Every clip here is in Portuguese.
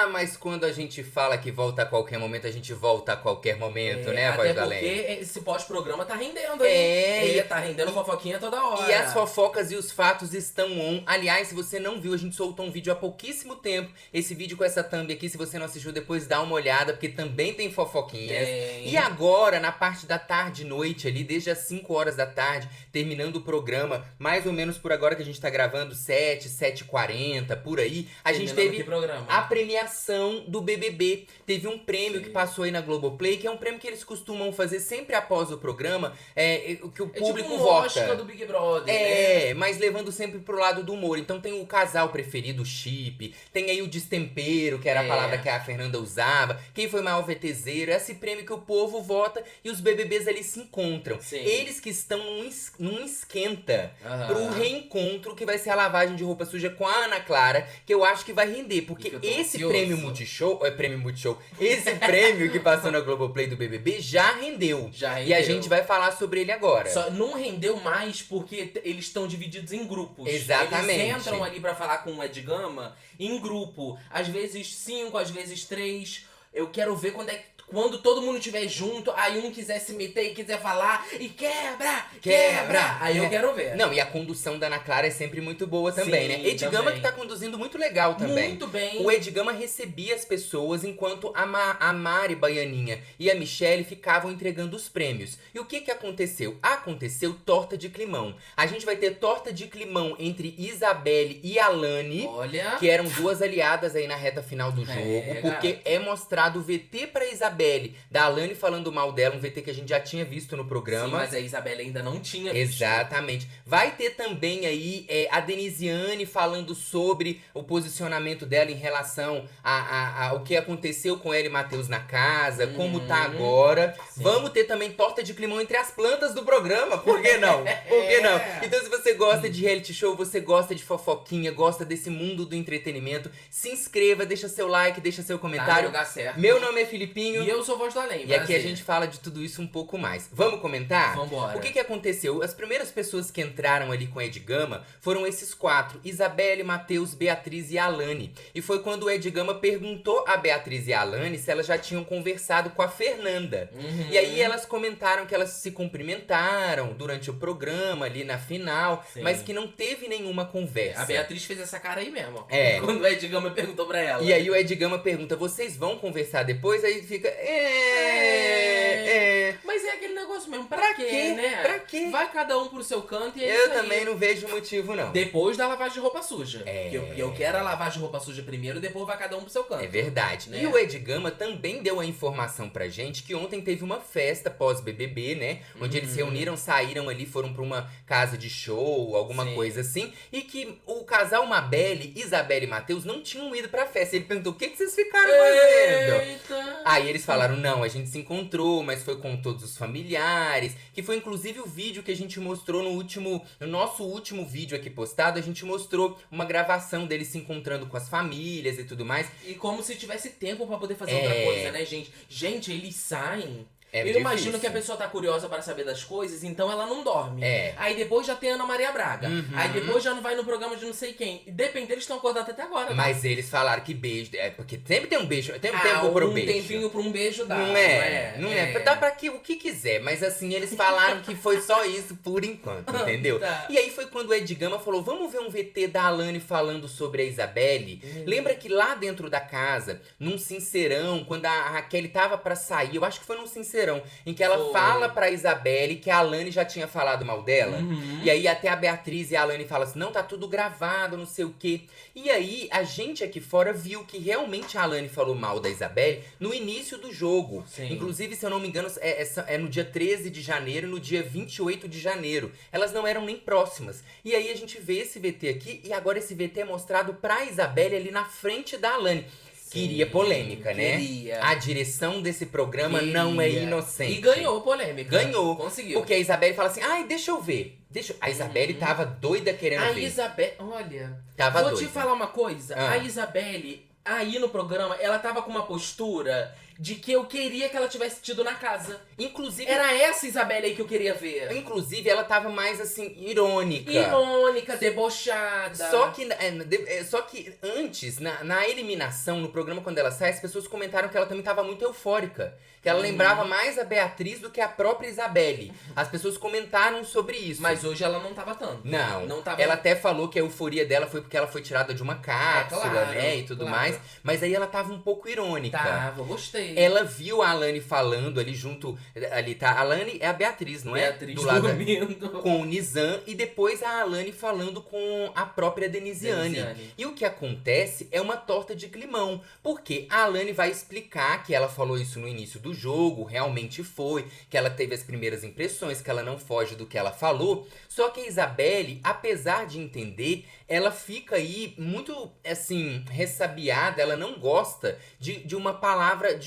Ah, mas quando a gente fala que volta a qualquer momento, a gente volta a qualquer momento, né, Voz da Até porque Lene? esse pós-programa tá rendendo, hein? Tá rendendo fofoquinha toda hora. E as fofocas e os fatos estão on. Aliás, se você não viu, a gente soltou um vídeo há pouquíssimo tempo. Esse vídeo com essa thumb aqui, se você não assistiu, depois dá uma olhada, porque também tem fofoquinhas. E agora, na parte da tarde e noite ali, desde as 5 horas da tarde, terminando o programa, mais ou menos por agora que a gente tá gravando, 7h40, por aí, a gente teve a premiação do BBB. Teve um prêmio que passou aí na Globoplay, que é um prêmio que eles costumam fazer sempre após o programa, que o público tipo vota. Oscar do Big Brother, né? Mas levando sempre pro lado do humor. Então tem o casal preferido, o chip, tem aí o destempero, que era a palavra que a Fernanda usava, quem foi maior VTZero, esse prêmio que o povo vota e os BBBs ali se encontram. Eles que estão num esquenta pro reencontro, que vai ser a lavagem de roupa suja com a Ana Clara, que eu acho que vai render, porque esse prêmio Multishow, esse prêmio que passou na Globoplay do BBB já rendeu. E a gente vai falar sobre ele agora. Só não rendeu mais porque eles estão divididos em grupos. Exatamente. Eles entram ali pra falar com o Ed Gama em grupo. Às vezes 5, às vezes 3. Eu quero ver quando todo mundo estiver junto, aí um quiser se meter e quiser falar e quebra. Aí eu quero ver. Não, e a condução da Ana Clara é sempre muito boa também, né? Ed Gama que tá conduzindo muito legal também. Muito bem. O Ed Gama recebia as pessoas enquanto a Mari Baianinha e a Michelle ficavam entregando os prêmios. E o que aconteceu? Aconteceu torta de climão. A gente vai ter torta de climão entre Isabelle e Alane, que eram duas aliadas aí na reta final do jogo, porque é mostrado o VT pra Isabelle da Alane falando mal dela, um VT que a gente já tinha visto no programa. Sim, mas a Isabelle ainda não tinha visto. Exatamente. Vai ter também aí a Denisiane falando sobre o posicionamento dela em relação ao que aconteceu com ela e Matheus na casa, como tá agora. Sim. Vamos ter também torta de climão entre as plantas do programa, por que não? Por que não? Então se você gosta de reality show, você gosta de fofoquinha, gosta desse mundo do entretenimento, se inscreva, deixa seu like, deixa seu comentário. Tá no lugar certo. Meu nome é Filipinho. E eu sou Voz da Lene. E aqui a gente fala de tudo isso um pouco mais. Vamos comentar? Vambora. O que aconteceu? As primeiras pessoas que entraram ali com o Ed Gama foram esses 4. Isabelle, Matheus, Beatriz e Alane. E foi quando o Ed Gama perguntou a Beatriz e a Alane se elas já tinham conversado com a Fernanda. E aí elas comentaram que elas se cumprimentaram durante o programa, ali na final, mas que não teve nenhuma conversa. A Beatriz fez essa cara aí mesmo. Quando o Ed Gama perguntou pra ela. E aí o Ed Gama pergunta, vocês vão conversar depois? Aí fica... Mas é aquele negócio mesmo, pra quê, né? Pra quê? Vai cada um pro seu canto e é Eu isso aí. também não vejo motivo, não. Depois da lavagem de roupa suja. Eu quero a lavagem de roupa suja primeiro, depois vai cada um pro seu canto. É verdade. Né? E o Ed Gama também deu a informação pra gente que ontem teve uma festa pós-BBB, né? Onde eles se reuniram, saíram ali, foram pra uma casa de show, alguma coisa assim. E que o casal Mabelle, Isabelle e Matheus não tinham ido pra festa. Ele perguntou, o que vocês ficaram fazendo? Aí eles falaram, não, a gente se encontrou, mas foi com todos os familiares. Que foi inclusive o vídeo que a gente mostrou no nosso último vídeo aqui postado. A gente mostrou uma gravação deles se encontrando com as famílias e tudo mais. E como se tivesse tempo pra poder fazer outra coisa, né, gente? Gente, eles saem... Eu imagino que a pessoa tá curiosa para saber das coisas, então ela não dorme. Aí depois já tem Ana Maria Braga. Aí depois já não vai no programa de não sei quem. Depende, eles estão acordados até agora. Mas eles falaram que beijo... porque sempre tem um beijo, tem um tempo pro beijo. Um tempinho pra um beijo dá. Não é. Dá pra o que quiser, mas assim, eles falaram que foi só isso por enquanto, entendeu? E aí foi quando o Ed Gama falou, vamos ver um VT da Alane falando sobre a Isabelle? Lembra que lá dentro da casa, num sincerão, quando a Raquel tava pra sair, eu acho que foi num sincerão, em que ela fala pra Isabelle que a Alane já tinha falado mal dela. E aí até a Beatriz e a Alane falam assim, não, tá tudo gravado, não sei o quê. E aí a gente aqui fora viu que realmente a Alane falou mal da Isabelle no início do jogo. Inclusive, se eu não me engano, é no dia 13 de janeiro e no dia 28 de janeiro. Elas não eram nem próximas. E aí a gente vê esse VT aqui e agora esse VT é mostrado pra Isabelle ali na frente da Alane. Queria polêmica, né? A direção desse programa não é inocente. E ganhou polêmica. Ganhou. Conseguiu. Porque a Isabelle fala assim, ai, deixa eu ver. A Isabelle tava doida querendo ver. A Isabelle, olha, tava vou doida. te falar uma coisa. A Isabelle aí no programa, ela tava com uma postura de que eu queria que ela tivesse tido na casa. Inclusive... Era essa Isabelle aí que eu queria ver. Inclusive, ela tava mais, assim, irônica. Irônica, debochada. Só que antes, na eliminação, no programa quando ela sai, as pessoas comentaram que ela também tava muito eufórica. Que ela lembrava mais a Beatriz do que a própria Isabelle. As pessoas comentaram sobre isso. Mas hoje ela não tava tanto. Não tava... Ela até falou que a euforia dela foi porque ela foi tirada de uma cápsula, né? E tudo mais. Mas aí ela tava um pouco irônica. Tava, gostei. Ela viu a Alane falando ali junto... Ali tá, a Alane é a Beatriz, não é? Beatriz dormindo. Com o Nizam. E depois a Alane falando com a própria Denisiane. E o que acontece é uma torta de climão. Porque a Alane vai explicar que ela falou isso no início do jogo, realmente foi, que ela teve as primeiras impressões, que ela não foge do que ela falou. Só que a Isabelle, apesar de entender, ela fica aí muito, assim, ressabiada, ela não gosta de uma palavra,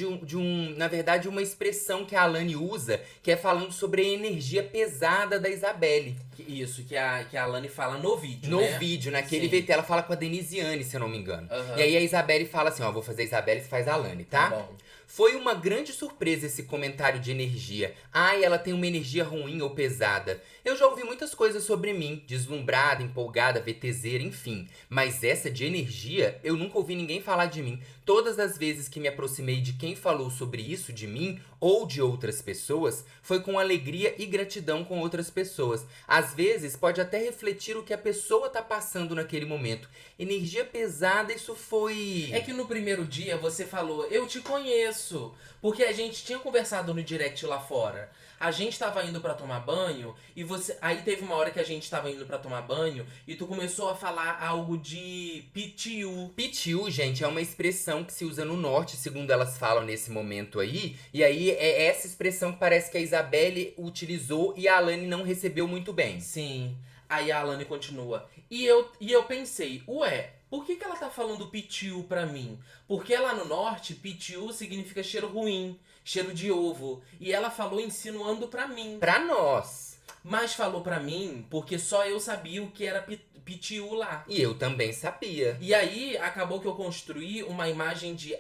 na verdade, uma expressão que a Alane usa, que é falando sobre a energia pesada da Isabelle. Isso, que a Alane fala no vídeo, No vídeo, naquele VT, ela fala com a Denisiane, se eu não me engano. E aí a Isabelle fala assim, ó, vou fazer a Isabelle, você faz a Alane, tá? Bom. Foi uma grande surpresa esse comentário de energia. Ai, ela tem uma energia ruim ou pesada. Eu já ouvi muitas coisas sobre mim, deslumbrada, empolgada, VTZera, enfim. Mas essa de energia, eu nunca ouvi ninguém falar de mim. Todas as vezes que me aproximei de quem falou sobre isso de mim ou de outras pessoas, foi com alegria e gratidão com outras pessoas. Às vezes, pode até refletir o que a pessoa tá passando naquele momento. Energia pesada, isso foi... É que no primeiro dia você falou, eu te conheço, porque a gente tinha conversado no direct lá fora. A gente tava indo pra tomar banho e você... Aí teve uma hora que a gente tava indo pra tomar banho e tu começou a falar algo de PTU. PTU, gente, é uma expressão que se usa no norte, segundo elas falam nesse momento aí. E aí é essa expressão que parece que a Isabelle utilizou e a Alane não recebeu muito bem. Sim. Aí a Alane continua. E eu pensei, ué, por que ela tá falando PTU pra mim? Porque lá no norte, PTU significa cheiro ruim, cheiro de ovo. E ela falou insinuando pra mim. Pra nós. Mas falou pra mim porque só eu sabia o que era PTU lá. E eu também sabia. E aí, acabou que eu construí uma imagem de,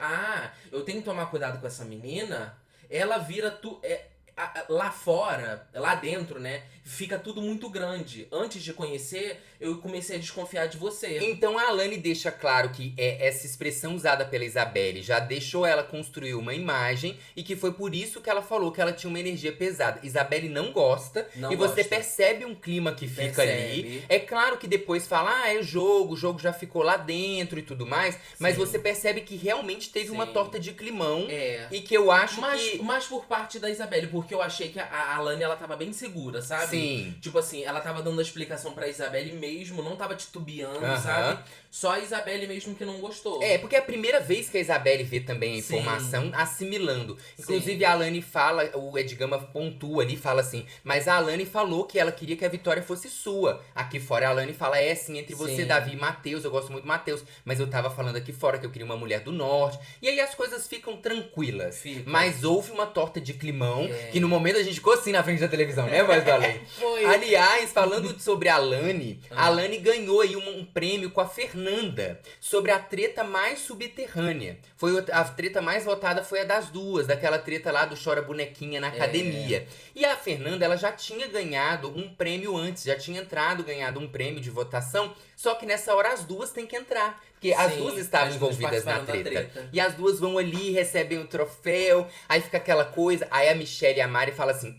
eu tenho que tomar cuidado com essa menina. Ela vira lá fora, lá dentro, né? Fica tudo muito grande. Antes de conhecer, eu comecei a desconfiar de você. Então a Alane deixa claro que essa expressão usada pela Isabelle já deixou ela construir uma imagem e que foi por isso que ela falou que ela tinha uma energia pesada. Isabelle não gosta e você percebe um clima que fica ali. É claro que depois fala, é jogo, o jogo já ficou lá dentro e tudo mais, mas você percebe que realmente teve uma torta de climão e que eu acho que... Mas por parte da Isabelle, porque eu achei que a Alane, ela tava bem segura, sabe? Sim. Tipo assim, ela tava dando a explicação pra Isabelle mesmo, não tava titubeando, sabe? Só a Isabelle mesmo que não gostou. É, porque é a primeira vez que a Isabelle vê também a informação assimilando. Inclusive a Alane fala, o Edgama pontua ali, fala assim, mas a Alane falou que ela queria que a vitória fosse sua. Aqui fora a Alane fala, sim, entre você, Davi e Matheus, eu gosto muito do Matheus, mas eu tava falando aqui fora que eu queria uma mulher do norte. E aí as coisas ficam tranquilas. Mas houve uma torta de climão, que no momento a gente ficou assim na frente da televisão, né, voz do além? Foi. Aliás, falando sobre a Alane, a Alane ganhou aí um prêmio com a Fernanda sobre a treta mais subterrânea. A treta mais votada foi a das duas, daquela treta lá do Chora Bonequinha na academia. E a Fernanda, ela já tinha ganhado um prêmio antes, já tinha ganhado um prêmio de votação, só que nessa hora as duas têm que entrar. Porque as duas estavam envolvidas na treta. E as duas vão ali, recebem o troféu, aí fica aquela coisa, aí a Michelle e a Mari falam assim,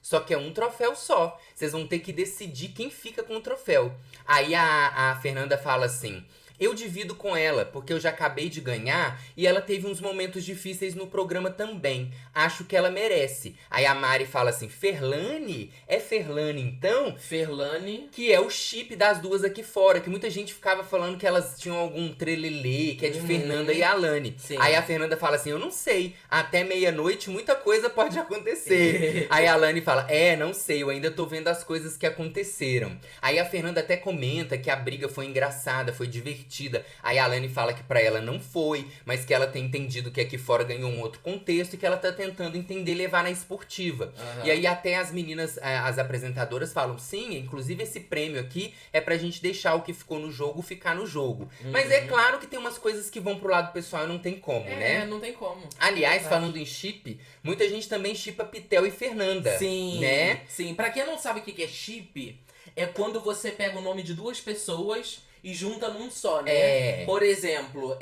só que é um troféu só. Vocês vão ter que decidir quem fica com o troféu. Aí a Fernanda fala assim, eu divido com ela, porque eu já acabei de ganhar e ela teve uns momentos difíceis no programa também. Acho que ela merece. Aí a Mari fala assim, Ferlane? É Ferlane então? Ferlane. Que é o chip das duas aqui fora, que muita gente ficava falando que elas tinham algum trelelê, que é de Fernanda e Alane. Aí a Fernanda fala assim, eu não sei, até meia-noite muita coisa pode acontecer. Aí a Alane fala, não sei, eu ainda tô vendo as coisas que aconteceram. Aí a Fernanda até comenta que a briga foi engraçada, foi divertida, divertida. Aí a Alane fala que pra ela não foi, mas que ela tem entendido que aqui fora ganhou um outro contexto e que ela tá tentando entender e levar na esportiva. E aí até as meninas, as apresentadoras falam, sim, inclusive esse prêmio aqui é pra gente deixar o que ficou no jogo ficar no jogo. Mas é claro que tem umas coisas que vão pro lado pessoal e não tem como, né? É, não tem como. Aliás, falando em chip, muita gente também shippa Pitel e Fernanda. Sim, né? Sim. Pra quem não sabe o que é chip, é quando você pega o nome de duas pessoas e junta num só, né? Por exemplo,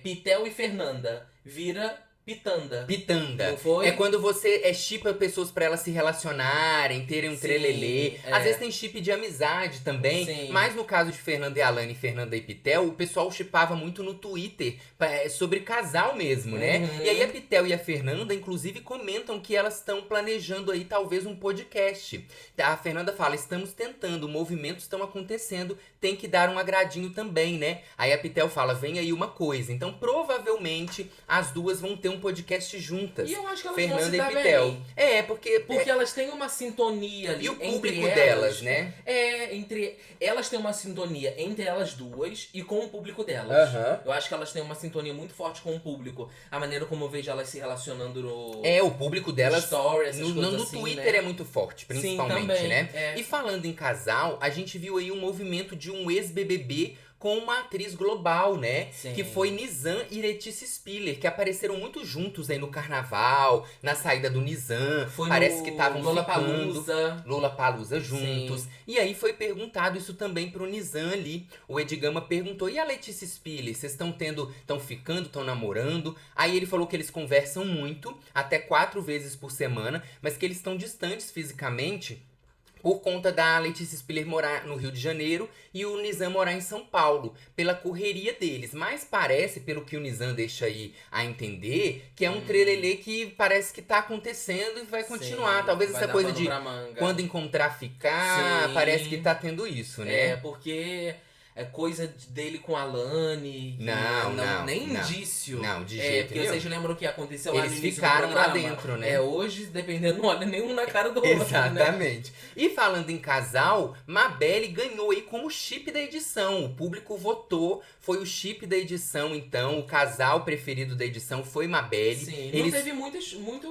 Pitel e Fernanda vira Pitanda. Pitanda. Não foi? É quando você shippa pessoas pra elas se relacionarem, terem um trelelê. Às vezes tem chip de amizade também. Sim. Mas no caso de Fernanda e Alane, Fernanda e Pitel, o pessoal shippava muito no Twitter sobre casal mesmo, né? E aí a Pitel e a Fernanda, inclusive, comentam que elas estão planejando aí talvez um podcast. A Fernanda fala, estamos tentando, movimentos estão acontecendo, tem que dar um agradinho também, né? Aí a Pitel fala, vem aí uma coisa. Então provavelmente as duas vão ter um podcast juntas. E eu acho que elas Fernanda vão se dar e Pitel. bem. Porque elas têm uma sintonia ali. E o público entre delas, né? Elas têm uma sintonia entre elas duas e com o público delas. Eu acho que elas têm uma sintonia muito forte com o público. A maneira como eu vejo elas se relacionando no... o público delas story, no assim, Twitter, né? é muito forte, principalmente, Sim, também, né? E falando em casal, a gente viu aí um movimento de um ex-BBB com uma atriz global, né? Sim. Que foi Nizam e Letícia Spiller, que apareceram muito juntos aí no carnaval, na saída do Nizam. Parece que estavam ficando Lollapalooza juntos. Sim. E aí foi perguntado isso também pro Nizam ali. O Edgama perguntou, e a Letícia Spiller? Vocês estão ficando, estão namorando? Aí ele falou que eles conversam muito, até 4 vezes por semana, mas que eles estão distantes fisicamente por conta da Letícia Spiller morar no Rio de Janeiro e o Nizam morar em São Paulo, pela correria deles. Mas parece, pelo que o Nizam deixa aí a entender, que é um trelelê que parece que tá acontecendo e vai continuar. Talvez essa coisa de quando encontrar ficar, parece que tá tendo isso, né? Porque... é coisa dele com a Alane. Nem indício. Não, de jeito porque vocês lembram o que aconteceu lá no início do programa? Eles ficaram lá dentro, né? Hoje, dependendo, não olha nenhum na cara do outro. Exatamente. Né? E falando em casal, Mabelle ganhou aí como chip da edição. O público votou, foi o chip da edição, então. O casal preferido da edição foi Mabelle. Sim, não teve muita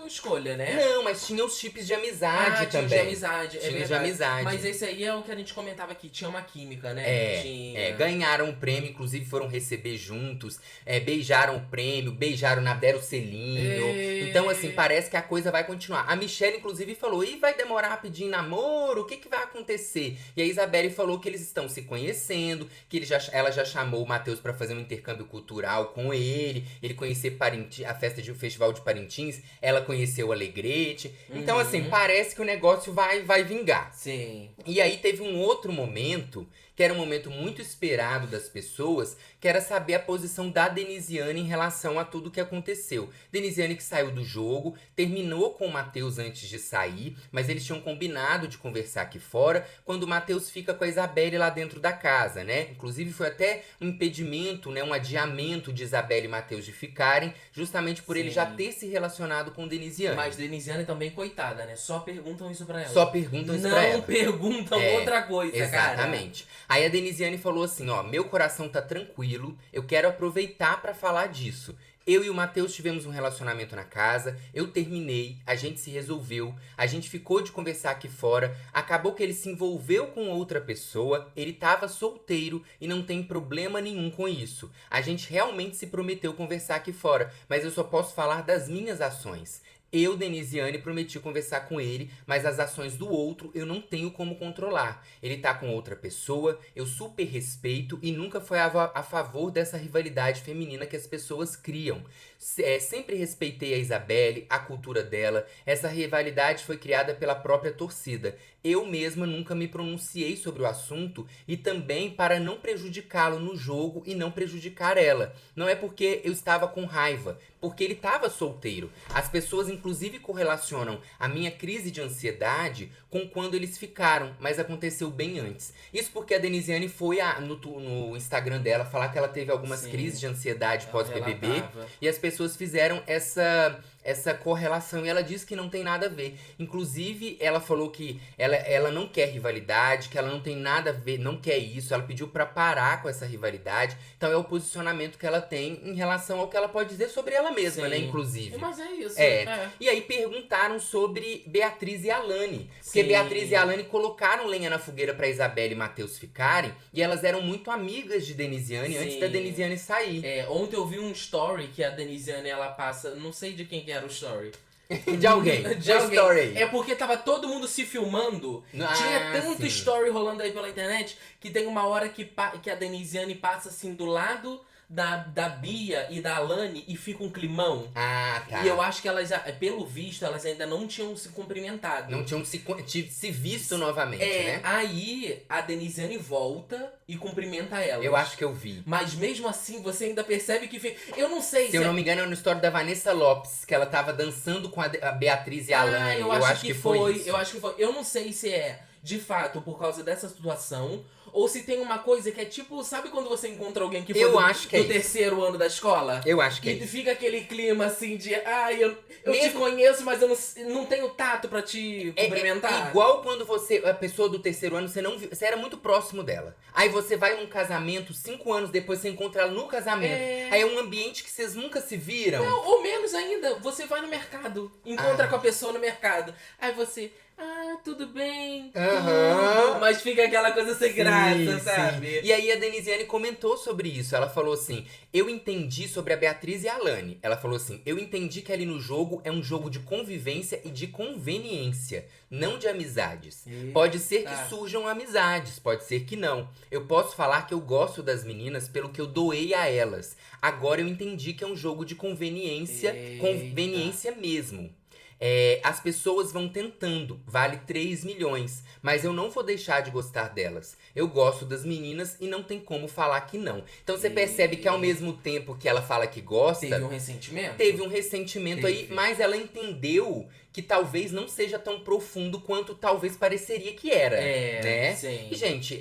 escolha, né? Não, mas tinha os chips de amizade também. Tinha de amizade, tinha de amizade. Mas esse aí é o que a gente comentava aqui, tinha uma química, né? Ganharam o prêmio, inclusive foram receber juntos, beijaram o prêmio, deram o selinho. Então, assim, parece que a coisa vai continuar. A Michelle, inclusive, falou, e vai demorar rapidinho namoro? O que vai acontecer? E a Isabelle falou que eles estão se conhecendo, que ela já chamou o Matheus pra fazer um intercâmbio cultural com ele conhecer a festa de um festival de Parintins, ela conheceu o Alegrete. Então, assim, parece que o negócio vai vingar. Sim. E aí teve um outro momento, que era um momento muito esperado das pessoas, que era saber a posição da Denisiane em relação a tudo que aconteceu. Denisiane que saiu do jogo, terminou com o Matheus antes de sair, mas eles tinham combinado de conversar aqui fora, quando o Matheus fica com a Isabelle lá dentro da casa, né? Inclusive foi até um impedimento, né? Um adiamento de Isabelle e Matheus de ficarem, justamente por ele já ter se relacionado com Denisiane. Mas Denisiane também, coitada, né? Só perguntam isso pra ela. Só perguntam isso pra ela. Não perguntam outra coisa, exatamente. Cara. Aí a Denisiane falou assim, meu coração tá tranquilo, eu quero aproveitar pra falar disso. Eu e o Matheus tivemos um relacionamento na casa, eu terminei, a gente se resolveu, a gente ficou de conversar aqui fora, acabou que ele se envolveu com outra pessoa, ele tava solteiro e não tem problema nenhum com isso. A gente realmente se prometeu conversar aqui fora, mas eu só posso falar das minhas ações. Eu, Denisiane, prometi conversar com ele, mas as ações do outro eu não tenho como controlar. Ele tá com outra pessoa, eu super respeito e nunca foi a favor dessa rivalidade feminina que as pessoas criam. Sempre respeitei a Isabelle, a cultura dela. Essa rivalidade foi criada pela própria torcida. Eu mesma nunca me pronunciei sobre o assunto e também para não prejudicá-lo no jogo e não prejudicar ela. Não é porque eu estava com raiva, porque ele estava solteiro. As pessoas inclusive correlacionam a minha crise de ansiedade com quando eles ficaram, mas aconteceu bem antes. Isso porque a Denisiane foi no Instagram dela falar que ela teve algumas crises de ansiedade pós-BBB e as pessoas fizeram essa correlação. E ela disse que não tem nada a ver. Inclusive, ela falou que ela não quer rivalidade, que ela não tem nada a ver, não quer isso. Ela pediu pra parar com essa rivalidade. Então é o posicionamento que ela tem em relação ao que ela pode dizer sobre ela mesma, Sim. né? Inclusive. Mas é isso. E aí perguntaram sobre Beatriz e Alane. Porque Beatriz e Alane colocaram lenha na fogueira pra Isabelle e Matheus ficarem. E elas eram muito amigas de Denisiane antes da Denisiane sair. Ontem eu vi um story que a Denisiane, ela passa... Não sei de quem que era o story. De alguém. De alguém. Story. É porque tava todo mundo se filmando. Tinha tanto story rolando aí pela internet que tem uma hora que a Denisiane passa assim do lado da Bia e da Alane e fica um climão. Ah, tá. E eu acho que elas, pelo visto, elas ainda não tinham se cumprimentado. Não tinham se visto novamente, né? Aí a Denisiane volta e cumprimenta ela. Eu acho que eu vi. Mas mesmo assim, você ainda percebe que... Eu não sei se eu não me engano, é no story da Vanessa Lopes, que ela tava dançando com a Beatriz e a Alane. Eu acho que foi isso. Eu acho que foi. Eu não sei se é, de fato, por causa dessa situação... Ou se tem uma coisa que é tipo... Sabe quando você encontra alguém que foi do terceiro ano da escola? Eu acho que e fica aquele clima assim de... eu te conheço, mas eu não tenho tato pra te cumprimentar. É igual quando a pessoa do terceiro ano, você não viu... Você era muito próximo dela. Aí você vai num casamento, 5 anos depois você encontra ela no casamento. Aí é um ambiente que vocês nunca se viram. Não, ou menos ainda. Você vai no mercado. Encontra com a pessoa no mercado. Aí você... tudo bem. Tudo. Mas fica aquela coisa sem graça, sabe? E aí a Denisiane comentou sobre isso. Ela falou assim, eu entendi sobre a Beatriz e a Alane. Ela falou assim, eu entendi que ali no jogo é um jogo de convivência e de conveniência, não de amizades. Pode ser que surjam amizades, pode ser que não. Eu posso falar que eu gosto das meninas pelo que eu doei a elas. Agora eu entendi que é um jogo de conveniência, conveniência mesmo. As pessoas vão tentando, vale 3 milhões, mas eu não vou deixar de gostar delas. Eu gosto das meninas e não tem como falar que não. Então você percebe que ao mesmo tempo que ela fala que gosta... Teve um ressentimento? Teve um ressentimento aí, mas ela entendeu que talvez não seja tão profundo quanto talvez pareceria que era, né? Sim. E, gente,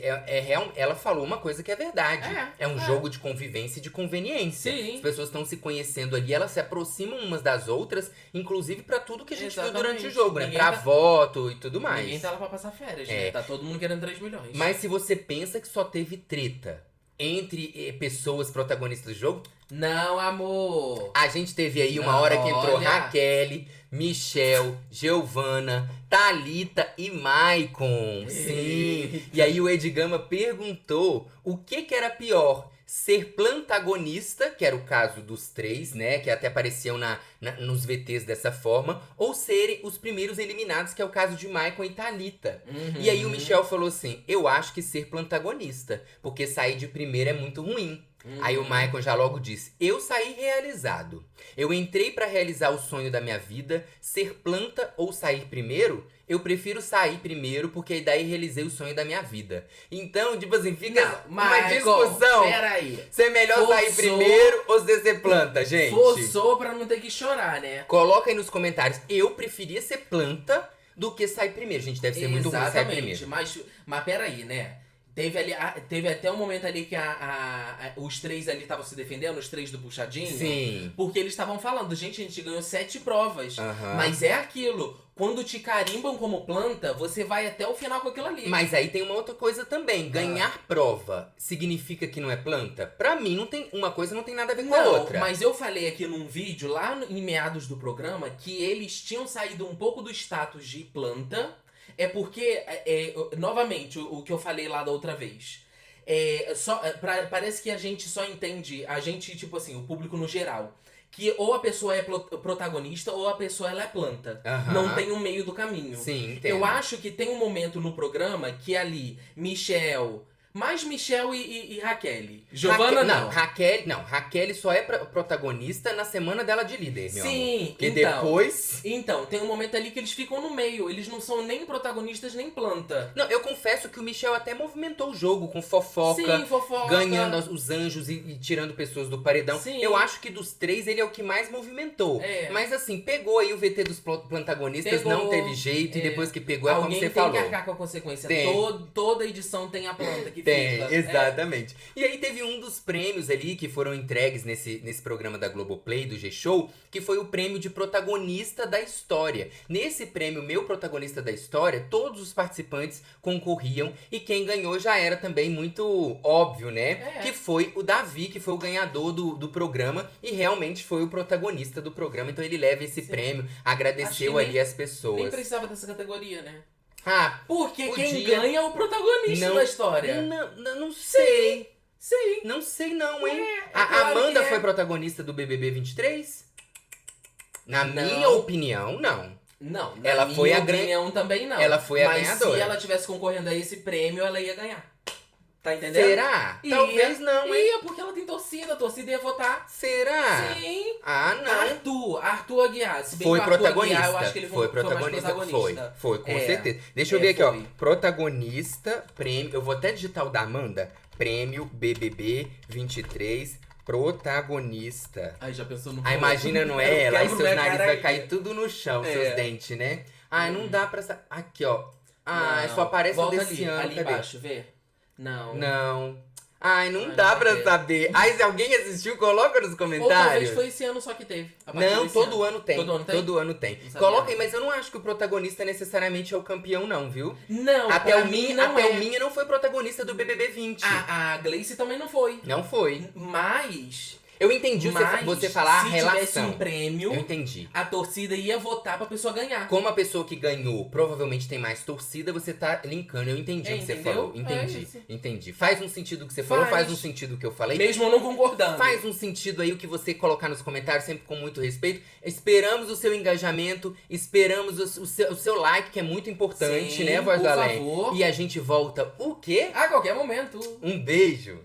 ela falou uma coisa que é verdade. É um jogo de convivência e de conveniência. Sim. As pessoas estão se conhecendo ali, elas se aproximam umas das outras, inclusive pra tudo que a gente viu durante o jogo, né? Pra voto e tudo mais. Ninguém tá lá pra passar férias, né? Tá todo mundo querendo 3 milhões. Mas se você pensa que só teve treta entre pessoas protagonistas do jogo... Não, amor! A gente teve aí uma hora que entrou Raquel, Michel, Giovana, Thalita e Maicon. Sim! E aí o Edgama perguntou o que era pior. Ser plantagonista, que era o caso dos 3, né? Que até apareciam nos VTs dessa forma. Ou serem os primeiros eliminados, que é o caso de Maicon e Thalita. E aí o Michel falou assim, eu acho que ser plantagonista. Porque sair de primeiro é muito ruim. Aí o Maicon já logo disse, eu saí realizado. Eu entrei pra realizar o sonho da minha vida. Ser planta ou sair primeiro? Eu prefiro sair primeiro, porque daí realizei o sonho da minha vida. Então, tipo assim, fica uma discussão. Peraí. Se é melhor sair primeiro ou se ser planta, gente? Forçou pra não ter que chorar, né? Coloca aí nos comentários. Eu preferia ser planta do que sair primeiro. Gente, deve ser muito ruim sair primeiro. Mas peraí, né? Teve até um momento ali que os 3 ali estavam se defendendo, os 3 do puxadinho. Sim. Porque eles estavam falando, gente, a gente ganhou 7 provas. Mas é aquilo. Quando te carimbam como planta, você vai até o final com aquilo ali. Mas aí tem uma outra coisa também. Ganhar prova significa que não é planta? Pra mim, uma coisa não tem nada a ver com a outra. Mas eu falei aqui num vídeo, lá em meados do programa, que eles tinham saído um pouco do status de planta. É porque, novamente, o que eu falei lá da outra vez. Parece que a gente só entende, tipo assim, o público no geral, que ou a pessoa é protagonista ou a pessoa ela é planta. Não tem um meio do caminho. Sim, entendo. Eu acho que tem um momento no programa que ali, mais Michel e Raquel. Giovana não. Raquel só é protagonista na semana dela de líder, meu amor. Sim, porque depois... Então, tem um momento ali que eles ficam no meio. Eles não são nem protagonistas, nem planta. Não, eu confesso que o Michel até movimentou o jogo com fofoca. Sim, fofoca. Ganhando os anjos e tirando pessoas do paredão. Sim. Eu acho que dos 3 ele é o que mais movimentou. Mas assim, pegou aí o VT dos plantagonistas, não teve jeito. E depois que pegou, é como você falou. Alguém tem que arcar com a consequência. Toda edição tem a planta que Tem, exatamente. E aí teve um dos prêmios ali que foram entregues nesse programa da Globoplay, do G-Show, que foi o prêmio de protagonista da história. Nesse prêmio, meu protagonista da história, todos os participantes concorriam e quem ganhou já era também muito óbvio, né? Que foi o Davi, que foi o ganhador do programa e realmente foi o protagonista do programa. Então ele leva esse prêmio, agradeceu ali as pessoas. Nem precisava dessa categoria, né? Ah, porque quem ganha é o protagonista da história. Não sei. Sim. Não sei não, hein? A Amanda foi protagonista do BBB 23? Na minha opinião, não. Não, na minha opinião também não. Ela foi a ganhadora. Mas se ela tivesse concorrendo a esse prêmio, ela ia ganhar. Tá entendendo? Será? Talvez não, hein? Ia, porque ela tem torcida, a torcida ia votar. Será? Sim. Ah, não. Arthur Aguiar. Se bem foi protagonista. Aguiar, eu acho que ele foi protagonista. Foi, com certeza. Deixa eu ver aqui, ó. Protagonista, prêmio. Eu vou até digitar o da Amanda. Prêmio BBB 23. Protagonista. Ai, já pensou no imagina, não é ela? Aí seus narizes vai cair tudo no chão, seus dentes, né? Ai, não dá pra... Aqui, ó. Ah, só aparece o desse ano. Ali embaixo, vê. Não. Ai, não dá pra saber. Ai, se alguém assistiu, coloca nos comentários. Ou talvez foi esse ano só que teve. Não, todo ano tem. Todo ano tem. Coloca aí, mas eu não acho que o protagonista necessariamente é o campeão, não, viu? Não, a Thelminha não foi protagonista do BBB 20. A Gleice também não foi. Não foi. Mas... Eu entendi você falar a relação. Se tivesse um prêmio, eu entendi. A torcida ia votar pra pessoa ganhar. Como a pessoa que ganhou provavelmente tem mais torcida, você tá linkando. Eu entendi o que você falou. Entendi. Faz um sentido o que você falou, faz um sentido o que eu falei. Mesmo eu não concordando. Faz um sentido aí o que você colocar nos comentários, sempre com muito respeito. Esperamos o seu engajamento, esperamos o seu like, que é muito importante, né, Voz do Além? Por favor. E a gente volta o quê? A qualquer momento. Um beijo.